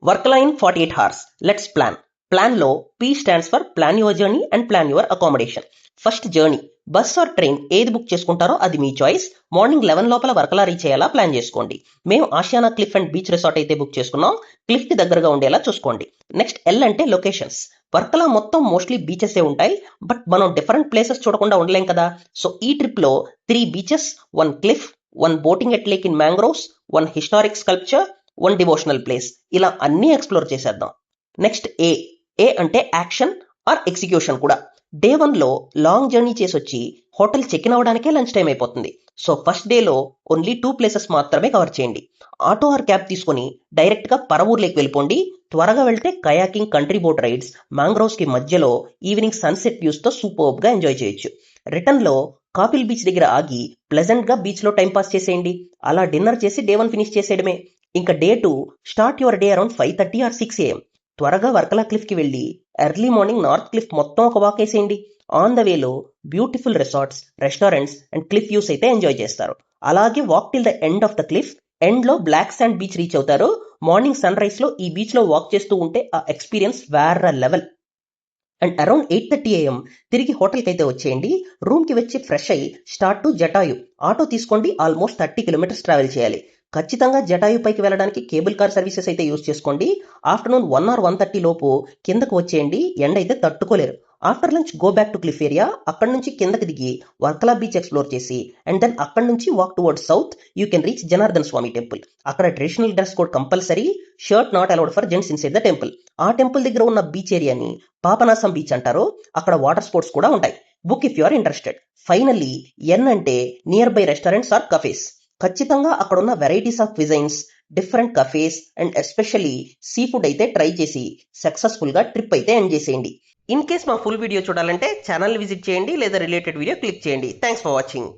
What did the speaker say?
Workala in 48 hours. Let's plan. Plan లో P stands for plan your journey and plan your accommodation. First journey, bus or train ఏది book చేసుకుంటారో అది మీ choice. Morning 11 లోపల Varkala reach అయ్యేలా plan చేసుకోండి. మేము Asiana cliff and beach resort అయితే book చేసుకున్నాం. క్లిఫ్ కి దగ్గరగా ఉండేలా చూసుకోండి. నెక్స్ట్ ఎల్ అంటే లొకేషన్స్. వర్కలా మొత్తం మోస్ట్లీ బీచెస్ ఉంటాయి, బట్ మనం డిఫరెంట్ ప్లేసెస్ చూడకుండా ఉండలేం కదా. సో ఈ ట్రిప్ లో 3 beaches, 1 cliff, 1 boating at lake in mangroves, 1 historic sculpture, 1 devotional place, ఇలా అన్ని ఎక్స్ప్లోర్ చేసేద్దాం. నెక్స్ట్ ఏ. ఏ అంటే యాక్షన్ ఆర్ ఎగ్జిక్యూషన్ కూడా. డే 1 లో లాంగ్ జర్నీ చేసి వచ్చి హోటల్ చెక్ ఇన్ అవడానికే లంచ్ టైం అయిపోతుంది. సో ఫస్ట్ డేలో ఓన్లీ 2 ప్లేసెస్ మాత్రమే కవర్ చేయండి. ఆటో ఆర్ క్యాబ్ తీసుకొని డైరెక్ట్ గా పరవూర్ లేక్ వెళ్ళిపోండి. త్వరగా వెళ్తే kayaking, country boat rides, mangroves కి మధ్యలో ఈవినింగ్ సన్సెట్ వ్యూస్ తో సూపర్బ్ గా ఎంజాయ్ చేయొచ్చు. రిటర్న్ లో కాపిల్ బీచ్ దగ్గర ఆగి ప్లెజెంట్ గా బీచ్ లో టైం పాస్ చేసేయండి. అలా డిన్నర్ చేసి డే 1 ఫినిష్ చేసేయడమే. ఇంకా day 2 start your day around 5:30 or 6 AM. త్వరగా వర్కలా క్లిఫ్ కి వెళ్ళి ఎర్లీ మార్నింగ్ నార్త్ క్లిఫ్ మొత్తం ఒక వాక్ వేసేయండి. ఆన్ ద వేలో beautiful resorts, restaurants and cliff views అయితే ఎంజాయ్ చేస్తారు. అలాగే walk till the end of the cliff. End లో బ్లాక్ శాండ్ బీచ్ రీచ్ అవుతారు. మార్నింగ్ సన్ రైజ్ లో ఈ బీచ్ లో వాక్ చేస్తూ ఉంటే ఆ ఎక్స్పీరియన్స్ వేరే లెవెల్. అండ్ అరౌండ్ 8:30 AM తిరిగి హోటల్కి అయితే వచ్చేయండి. రూమ్ కి వచ్చి ఫ్రెష్ అయ్యి స్టార్ట్ టు జటాయు. ఆటో తీసుకోండి. ఆల్మోస్ట్ 30 కిలోమీటర్స్ ట్రావెల్ చేయాలి. ఖచ్చితంగా జటాయు పైకి వెళ్ళడానికి కేబుల్ కార్ సర్వీసెస్ అయితే యూస్ చేసుకోండి. ఆఫ్టర్నూన్ 1 or 1:30 లోపు కిందకు వచ్చేయండి. ఎండ అయితే తట్టుకోలేరు. After lunch go back to cliff area. అక్కడ నుంచి కిందకి దిగి వర్కలా బీచ్ ఎక్స్ప్లోర్ చేసి అండ్ దెన్ అక్కడ నుంచి walk towards south. You can reach Janardhan Swami temple. అక్కడ traditional dress code compulsory. Shirt not allowed for gents inside the temple. ఆ టెంపుల్ దగ్గర ఉన్న బీచ్ ఏరియాని పాపనాసం బీచ్ అంటారు. అక్కడ వాటర్ స్పోర్ట్స్ కూడా ఉంటాయి. Book if you are interested. Finally ఎన్ అంటే near by restaurants or cafes. ఖచ్చితంగా అక్కడ ఉన్న varieties of cuisines, different cafes and especially sea food అయితే ట్రై చేసి సక్సెస్ఫుల్ గా ట్రిప్ అయితే ఎండ్ చేసేయండి. ఇన్ కేస్ మా ఫుల్ వీడియో చూడాలంటే ఛానల్ విజిట్ చేయండి లేదా రిలేటెడ్ వీడియో క్లిక్ చేయండి. Thanks for watching.